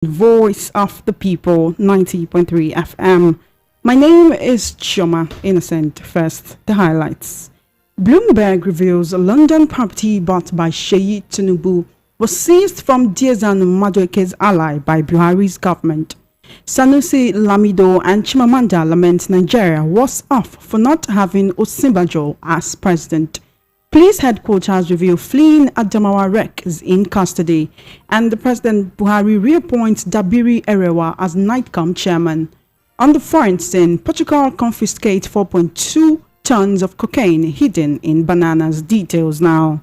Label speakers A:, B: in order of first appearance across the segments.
A: Voice of the People 90.3 FM. My name is Choma Innocent. First, the highlights. Bloomberg reveals a London property bought by Sheyi Tinubu was seized from Diezani Madueke's ally by Buhari's government. Sanusi Lamido and Chimamanda lament Nigeria was off for not having Osinbajo as president. Police headquarters reveal fleeing Adamawa wreck is in custody, and the President Buhari reappoints Dabiri Erewa as NIGCOM chairman. On the foreign scene, Portugal confiscates 4.2 tons of cocaine hidden in bananas. Details now.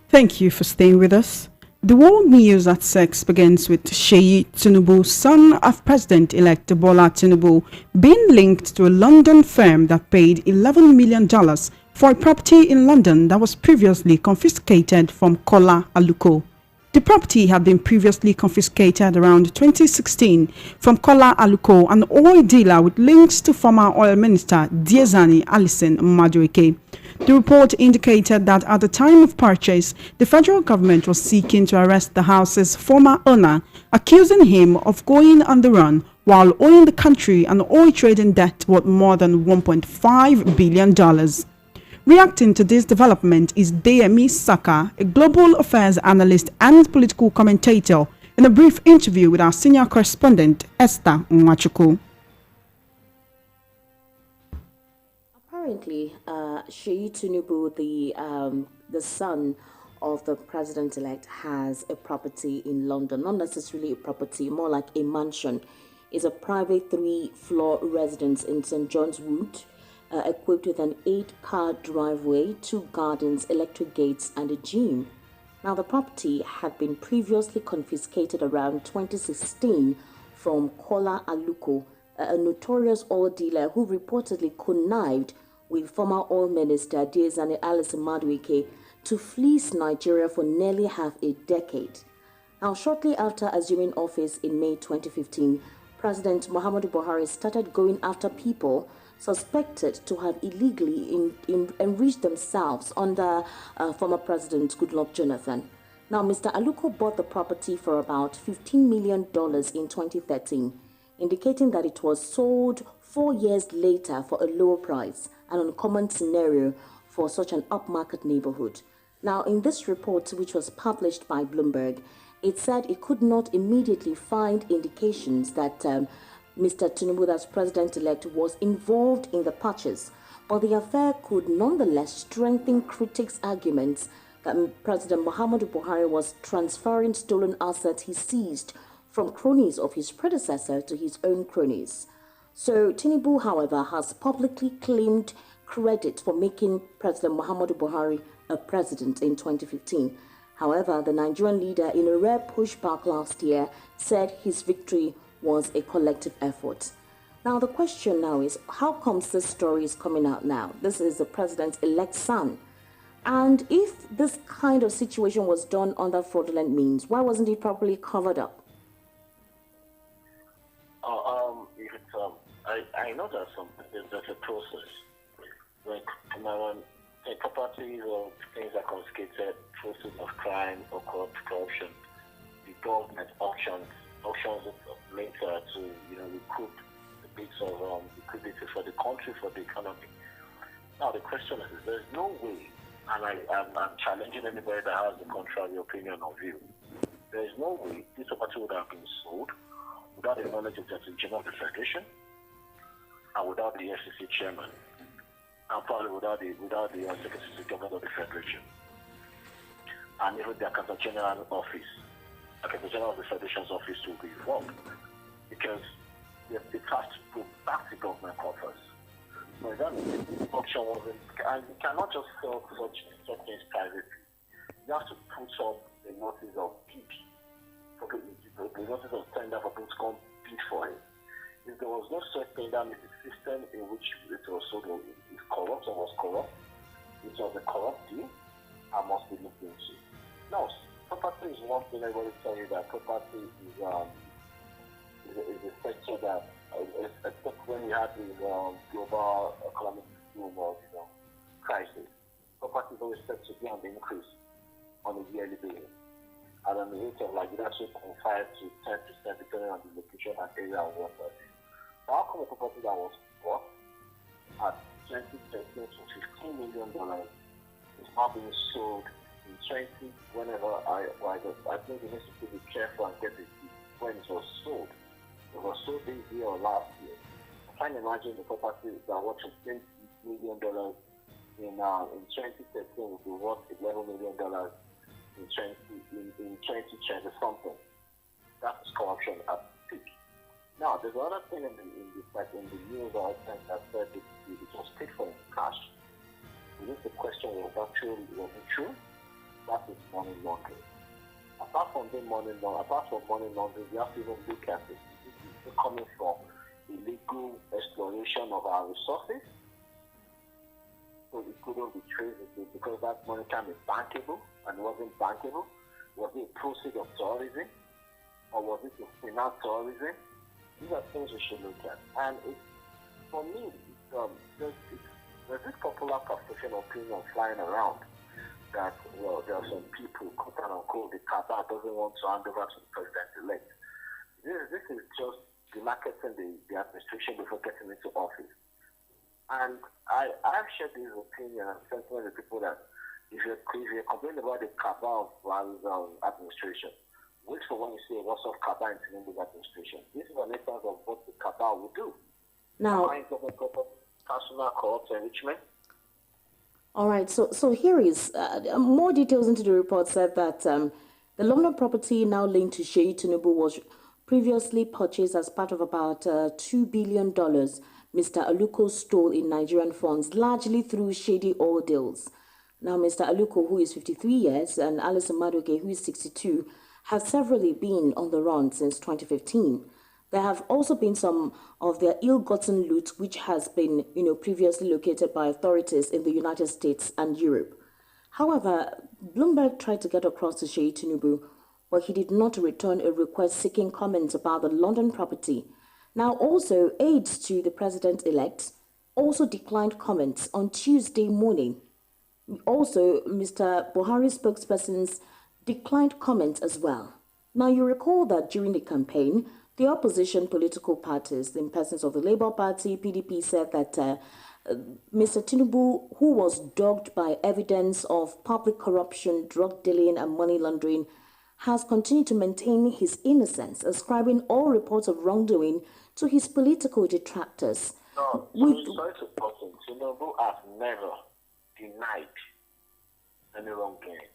A: Thank you for staying with us. The world news at 6 begins with Sheyi Tinubu, son of President-elect Bola Tinubu, being linked to a London firm that paid $11 million for a property in London that was previously confiscated from Kola Aluko. The property had been previously confiscated around 2016 from Kola Aluko, an oil dealer with links to former oil minister Diezani Alison Madueke. The report indicated that at the time of purchase, the federal government was seeking to arrest the house's former owner, accusing him of going on the run while owing the country an oil trading debt worth more than $1.5 billion. Reacting to this development is Deyemi Saka, a global affairs analyst and political commentator, in a brief interview with our senior correspondent, Esther Nwachukwu.
B: Apparently, Sheyi Tinubu, the son of the president-elect, has a property in London. Not necessarily a property, more like a mansion. It's a private 3-floor residence in St. John's Wood, equipped with an 8-car driveway, 2 gardens, electric gates, and a gym. Now, the property had been previously confiscated around 2016 from Kola Aluko, a notorious oil dealer who reportedly connived with former oil minister Diezani Alison Madueke to fleece Nigeria for nearly half a decade. Now, shortly after assuming office in May 2015, President Muhammadu Buhari started going after people suspected to have illegally enriched themselves under former President Goodluck Jonathan. Now, Mr. Aluko bought the property for about $15 million in 2013, indicating that it was sold 4 years later for a lower price, an uncommon scenario for such an upmarket neighborhood. Now, in this report, which was published by Bloomberg, it said it could not immediately find indications that Mr. Tinubu, as president-elect, was involved in the purchase, but the affair could nonetheless strengthen critics' arguments that President Muhammadu Buhari was transferring stolen assets he seized from cronies of his predecessor to his own cronies. So Tinubu, however, has publicly claimed credit for making President Muhammadu Buhari a president in 2015. However, the Nigerian leader, in a rare pushback last year, said his victory was a collective effort. Now, the question now is, how comes this story is coming out now? This is the president-elect son. And if this kind of situation was done under fraudulent means, why wasn't it properly covered up?
C: I know there's a process. Like properties or things are confiscated, process of crime or corruption. The government auctions later to recoup the bits of liquidity for the country, for the economy. Now the question is, there's no way, and I'm challenging anybody that has a contrary opinion or view. There is no way this property would have been sold without the knowledge of the General of the Federation and without the FCC chairman, and probably without the Secretary Governor of the Federation, and even the Accountant General office, Accountant General of the Federation's office will be involved, because it has to go back to government coffers. So that means this auction wasn't, and you cannot just sell such things privately. You have to put up a notice of bid the notice of tender for people to come bid for it. If there was no such tender, the system in which it was sold is corrupt or was corrupt, it was a corrupt deal, and must be looked into. Now, property is one thing. Everybody tell you that property is a sector that, except when we had the global economic boom or crisis, property is always set to be on the increase on a yearly basis, and on the rate of like either 2.5 to 10%, depending on the location and area and whatnot. So how come a property that was bought at 2013 to $15 million is now being sold in 20? Whenever I think we need to be careful and get it when it was sold. It was sold this year or last year. I can't imagine the property that was $15 million in 2013 will be worth $11 million in 2020 something. That is corruption at peak. Now, there's another thing in the news I think that said it was paid for in cash. We need to question was it true? That is money laundering. Apart from money laundering, we have to even look at it. This is coming from illegal exploration of our resources. So it couldn't be traceable because that money can be bankable and wasn't bankable. Was it a proceed of tourism or was it to finance tourism? These are things we should look at. And for me, there's this popular perception opinion flying around that, well, there are some people, quote unquote, the cabal doesn't want to hand over to the president-elect. This is just demarketing the administration before getting into office. And I've shared this opinion and sentiment with people that if you're complaining about the cabal of administration, wait for when you say what's of cabal in Tinubu's administration. This is an instance of what the cabal will do.
B: Now,
C: personal corrupt enrichment.
B: all right, so here is more details into the report said that the London property now linked to Sheyi Tinubu was previously purchased as part of about $2 billion Mr. Aluko stole in Nigerian funds, largely through shady oil deals. Now, Mr. Aluko, who is 53 years, and Alison Madueke, who is 62, have severally been on the run since 2015. There have also been some of their ill-gotten loot, which has been, previously located by authorities in the United States and Europe. However, Bloomberg tried to get across to Sheyi Tinubu, but he did not return a request seeking comments about the London property. Now, also, aides to the president-elect also declined comments on Tuesday morning. Also, Mr. Buhari's spokespersons declined comment as well. Now, you recall that during the campaign, the opposition political parties, in persons of the Labour Party, PDP, said that Mr. Tinubu, who was dogged by evidence of public corruption, drug dealing and money laundering, has continued to maintain his innocence, ascribing all reports of wrongdoing to his political detractors.
C: No, sorry to person, Tinubu has never denied any wrongdoing.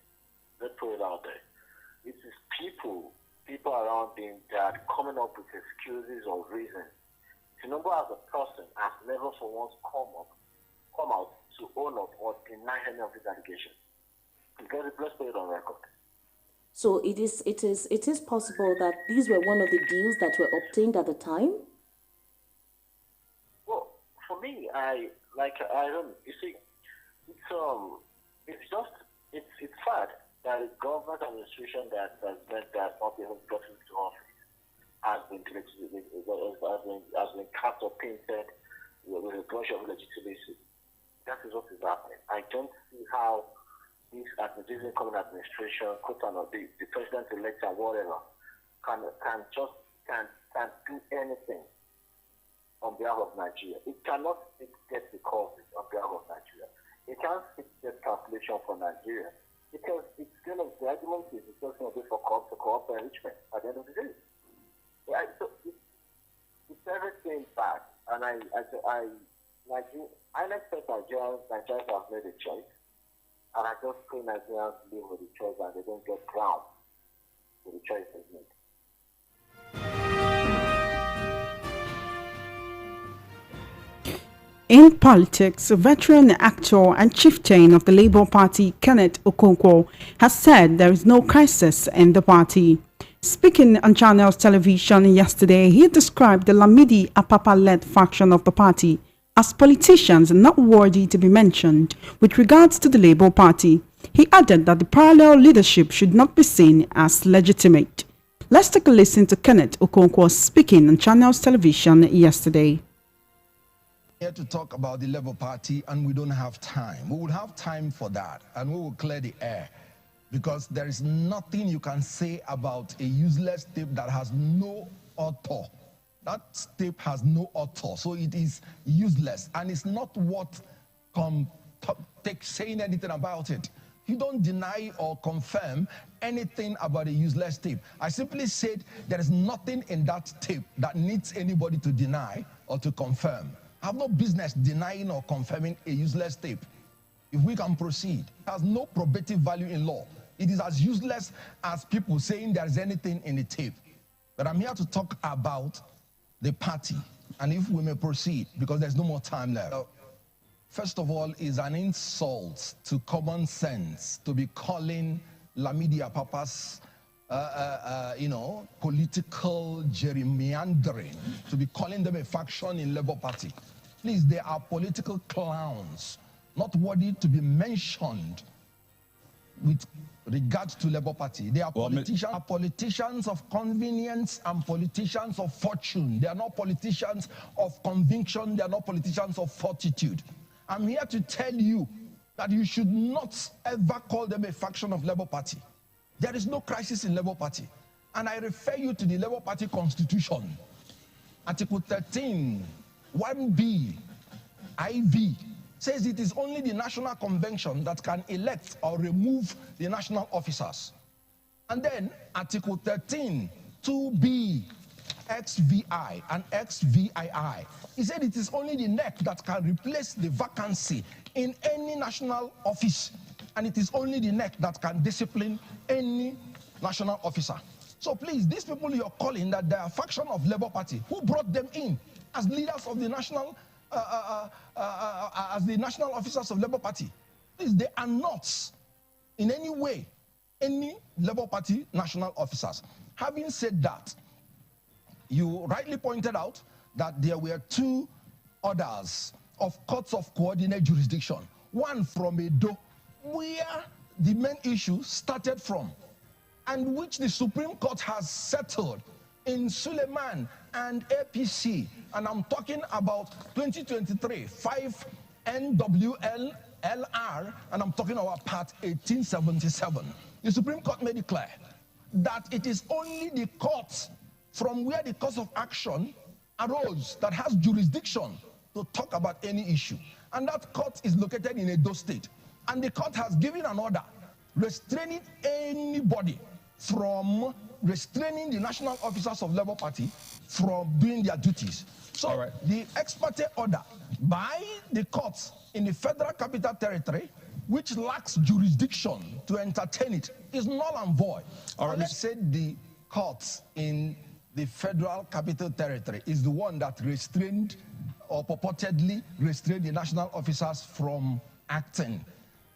C: Let's put it out there. It is people around him that are coming up with excuses or reasons. Tinubu as a person has never for once come out to own up or deny any of these allegations. Let's put it on record.
B: So it is possible that these were one of the deals that were obtained at the time?
C: Well, for me, I don't. You see, it's sad that a government administration that has not even gotten into office has been cast or painted with a brush of legitimacy. That is what is happening. I don't see how this incoming administration, the president-elect or whatever, can do anything on behalf of Nigeria. It cannot get the causes on behalf of Nigeria. It can't get calculation for Nigeria because the argument is it's just going to be for corrupt enrichment at the end of the day. Yeah, so it's everything bad, and I expect Nigerians have made a choice. And I just pray Nigerians live with the choice and they don't get crowned with the choice they made.
A: In politics, veteran actor and chieftain of the Labour Party, Kenneth Okonkwo, has said there is no crisis in the party. Speaking on Channels Television yesterday, he described the Lamidi Apapa-led faction of the party as politicians not worthy to be mentioned with regards to the Labour Party. He added that the parallel leadership should not be seen as legitimate. Let's take a listen to Kenneth Okonkwo speaking on Channels Television yesterday.
D: Here to talk about the Labour Party, and we don't have time. We will have time for that, and we will clear the air, because there is nothing you can say about a useless tape that has no author. That tape has no author, so it is useless, and it's not worth saying anything about it. You don't deny or confirm anything about a useless tape. I simply said there is nothing in that tape that needs anybody to deny or to confirm. I have no business denying or confirming a useless tape. If we can proceed, it has no probative value in law. It is as useless as people saying there is anything in the tape. But I'm here to talk about the party, and if we may proceed, because there's no more time left. First of all, it's an insult to common sense to be calling Lamidi Apapa's political gerrymandering, to be calling them a faction in Labour Party. Please, they are political clowns, not worthy to be mentioned with regards to Labour Party. They are politicians of convenience and politicians of fortune. They are not politicians of conviction. They are not politicians of fortitude. I'm here to tell you that you should not ever call them a faction of Labour Party. There is no crisis in Labour Party. And I refer you to the Labour Party Constitution. Article 13, 1B, IV, says it is only the National Convention that can elect or remove the national officers. And then Article 13, 2B, XVI and XVII, he said it is only the NEC that can replace the vacancy in any national office, and it is only the NEC that can discipline any national officer. So please, these people you're calling that they are a faction of Labour Party, who brought them in as leaders of the national as the national officers of Labour Party? Please, they are not in any way any Labour Party national officers. Having said that, you rightly pointed out that there were two orders of courts of coordinate jurisdiction. One from Edo, where the main issue started from, and which the Supreme Court has settled in Suleiman and APC. And I'm talking about 2023, 5 NWLLR, and I'm talking about Part 1877. The Supreme Court made it clear that it is only the court from where the cause of action arose that has jurisdiction to talk about any issue. And that court is located in Edo State. And the court has given an order restraining anybody from restraining the national officers of Labour Party from doing their duties. So the ex parte order by the courts in the Federal Capital Territory, which lacks jurisdiction to entertain it, is null and void. Let's say the courts in the Federal Capital Territory is the one that restrained or purportedly restrained the national officers from acting.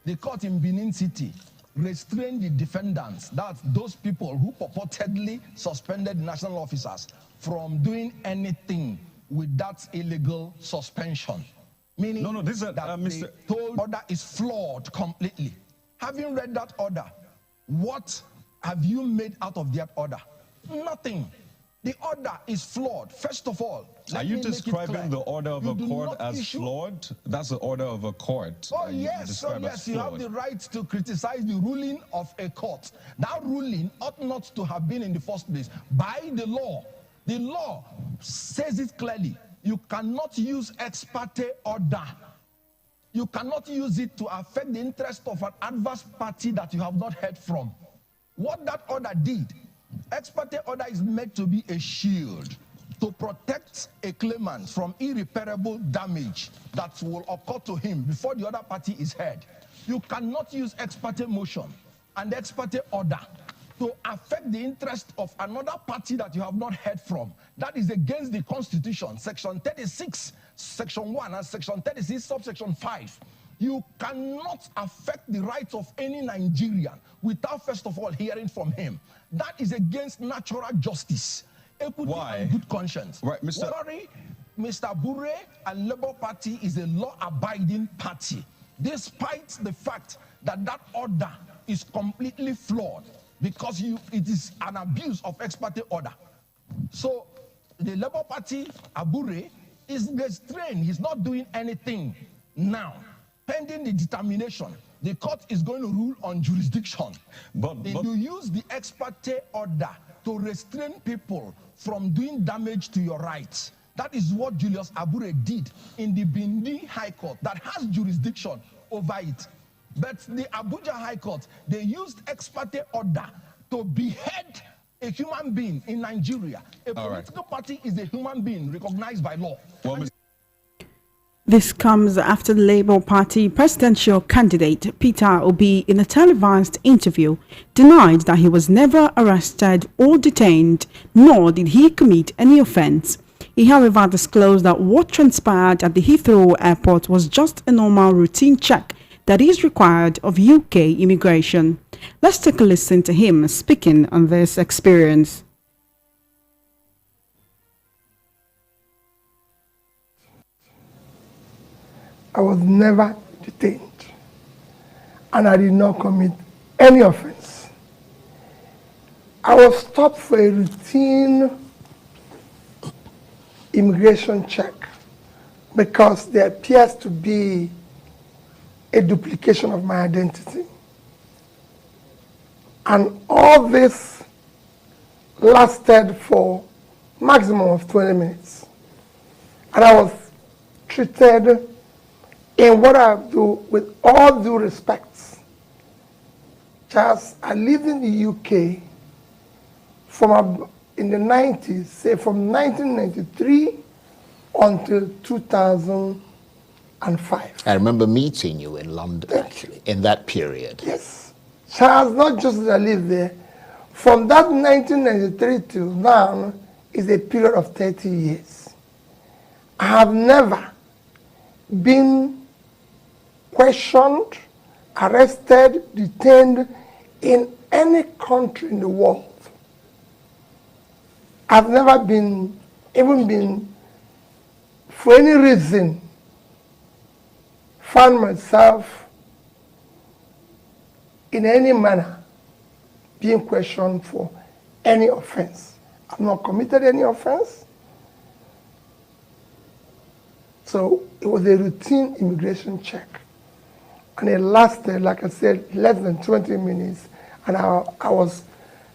D: The court in Benin City restrained the defendants, that's those people who purportedly suspended the national officers, from doing anything with that illegal suspension. Meaning that the whole order is flawed completely. Having read that order, what have you made out of that order? Nothing. The order is flawed. First of all,
E: are you describing the order of a court as flawed? That's the order of a court.
D: Oh yes, you have the right to criticize the ruling of a court. That ruling ought not to have been in the first place. By the law says it clearly. You cannot use ex parte order. You cannot use it to affect the interest of an adverse party that you have not heard from. What that order did, ex parte order is meant to be a shield to protect a claimant from irreparable damage that will occur to him before the other party is heard. You cannot use ex parte motion and ex parte order to affect the interest of another party that you have not heard from. That is against the Constitution, Section 36, Section 1, and Section 36, subsection 5. You cannot affect the rights of any Nigerian without first of all hearing from him. That is against natural justice, equity, and good conscience.
E: Right, Mr.
D: Bure and Labour Party is a law-abiding party, despite the fact that that order is completely flawed because it is an abuse of ex parte order. So the Labour Party, Abure, is restrained. He's not doing anything now. Pending the determination, the court is going to rule on jurisdiction. But you use the ex parte order to restrain people from doing damage to your rights. That is what Julius Abure did in the Bindi High Court that has jurisdiction over it. But the Abuja High Court, they used ex parte order to behead a human being in Nigeria. A political party is a human being recognized by law.
A: This comes after the Labour Party presidential candidate Peter Obi, in a televised interview, denied that he was never arrested or detained, nor did he commit any offence. He, however, disclosed that what transpired at the Heathrow airport was just a normal routine check that is required of UK immigration. Let's take a listen to him speaking on this experience.
F: I was never detained, and I did not commit any offense. I was stopped for a routine immigration check because there appears to be a duplication of my identity. And all this lasted for maximum of 20 minutes. And I was treated in what I do with all due respect. Just, I lived in the UK in the 90s, say from 1993 until 2005.
G: I remember meeting you in London, actually, in that period.
F: Yes. Charles, not just that I lived there. From that 1993 till now is a period of 30 years. I have never been questioned, arrested, detained in any country in the world. I've never been, for any reason, found myself in any manner being questioned for any offense. I've not committed any offense. So it was a routine immigration check. And it lasted, like I said, less than 20 minutes. And I was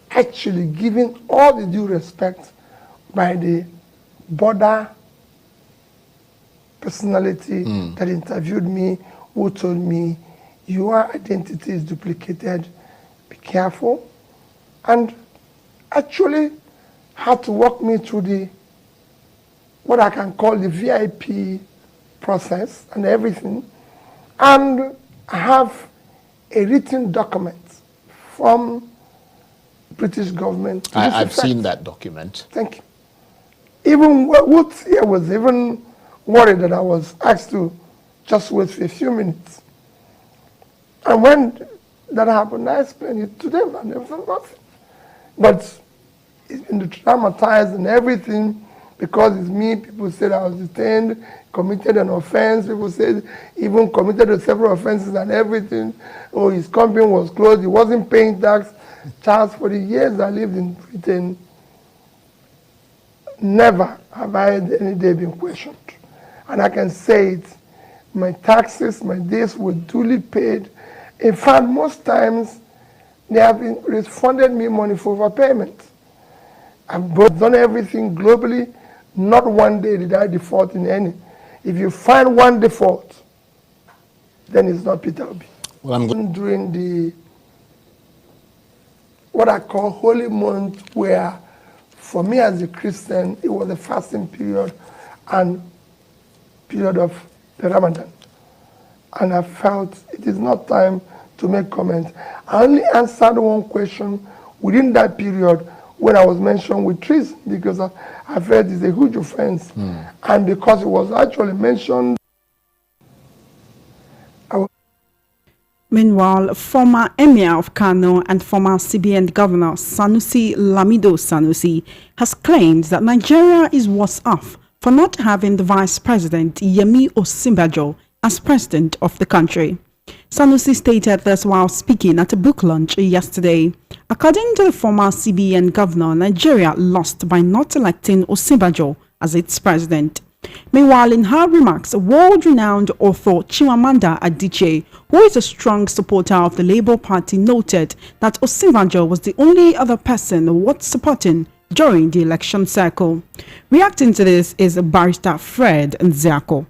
F: actually given all the due respect by the border personality that interviewed me, who told me, your identity is duplicated, be careful. And actually had to walk me through what I can call the VIP process and everything. And I have a written document from British government.
G: I've seen that document.
F: Thank you. Even Woods here was even worried that I was asked to just wait for a few minutes. And when that happened, I explained it to them and there was nothing. But it's been traumatized and everything because it's me. People said I was detained, committed an offense. People said even committed several offenses and everything. Oh, his company was closed. He wasn't paying tax. Charles, for the years I lived in Britain, never have I had any day been questioned. And I can say it, my taxes, my days were duly paid. In fact, most times they have refunded me money for overpayment. I've done everything globally. Not one day did I default in any. If you find one default, then it's not Peter Obi.
G: Well, I'm
F: during what I call holy month, where for me as a Christian, it was a fasting period and period of the Ramadan. And I felt it is not time to make comments. I only answered one question within that period when I was mentioned with treason, because I felt it's a huge offense. And because it was actually mentioned, I
A: Meanwhile, former Emir of Kano and former CBN Governor Sanusi Lamido Sanusi has claimed that Nigeria is worse off for not having the Vice President Yemi Osinbajo as President of the country. Sanusi stated this while speaking at a book launch yesterday. According to the former CBN Governor, Nigeria lost by not electing Osinbajo as its president. Meanwhile, in her remarks, world-renowned author Chimamanda Adichie, who is a strong supporter of the Labour Party, noted that Osinbajo was the only other person worth supporting during the election cycle. Reacting to this is Barrister Fred Nziako.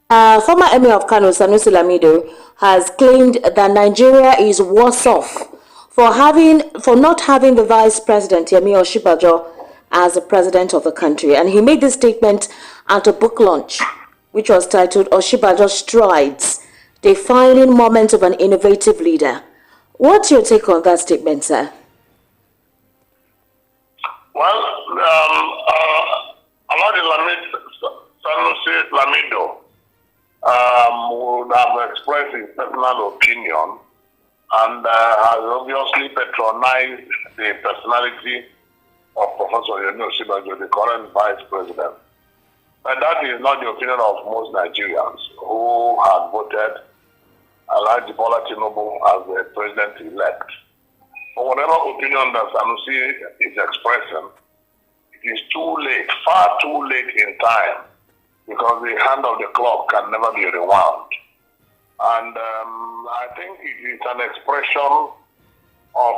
B: Former Emir of Kano, Sanusi Lamido, has claimed that Nigeria is worse off for not having the Vice President Yemi Osinbajo as the President of the country. And he made this statement at a book launch, which was titled Osinbajo Strides, Defining Moment of an Innovative Leader. What's your take on that statement, sir?
H: Well, Sanusi Lamido would have expressed his personal opinion and has obviously patronized the personality of Professor Yemi Osinbajo, the current Vice President. And that is not the opinion of most Nigerians who have voted Alhaji Bola Tinubu as the President-elect. For whatever opinion that Sanusi is expressing, it is too late, far too late in time, because the hand of the clock can never be rewound. And I think it is an expression of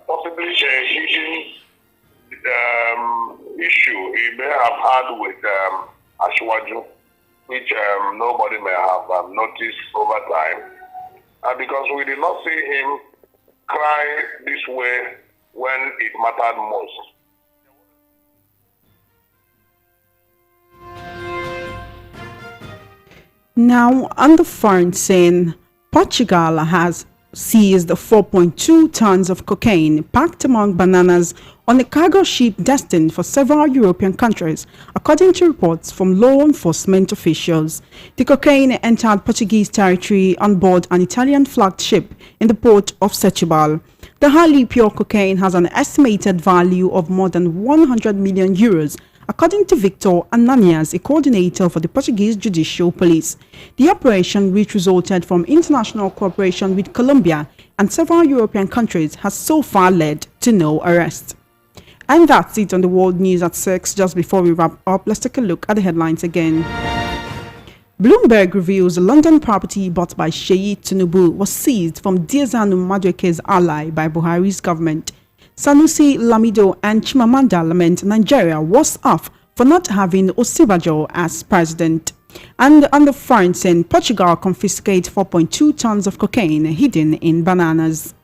H: possibly a hidden issue he may have had with Ashwaju, which nobody may have noticed over time. Because we did not see him cry this way when it mattered most.
A: Now, on the foreign scene, Portugal has seized 4.2 tons of cocaine packed among bananas on a cargo ship destined for several European countries, according to reports from law enforcement officials. The cocaine entered Portuguese territory on board an Italian-flagged ship in the port of Setúbal. The highly pure cocaine has an estimated value of more than 100 million euros, according to Victor Ananias, a coordinator for the Portuguese Judicial Police. The operation, which resulted from international cooperation with Colombia and several European countries, has so far led to no arrest. And that's it on the world news at 6. Just before we wrap up, let's take a look at the headlines again. Bloomberg reveals a London property bought by Sheyi Tinubu was seized from Diezanu Madueke's ally by Buhari's government. Sanusi Lamido and Chimamanda lament Nigeria was off for not having Osinbajo as president. And on the foreign scene, Portugal confiscates 4.2 tons of cocaine hidden in bananas.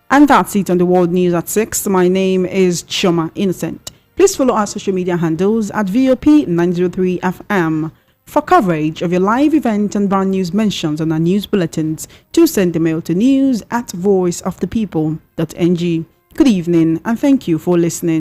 A: And that's it on the world news at 6. My name is Choma Innocent. Please follow our social media handles at VOP903FM. For coverage of your live event and brand news mentions on our news bulletins, do send the mail to news@voiceofthepeople.ng. Good evening and thank you for listening.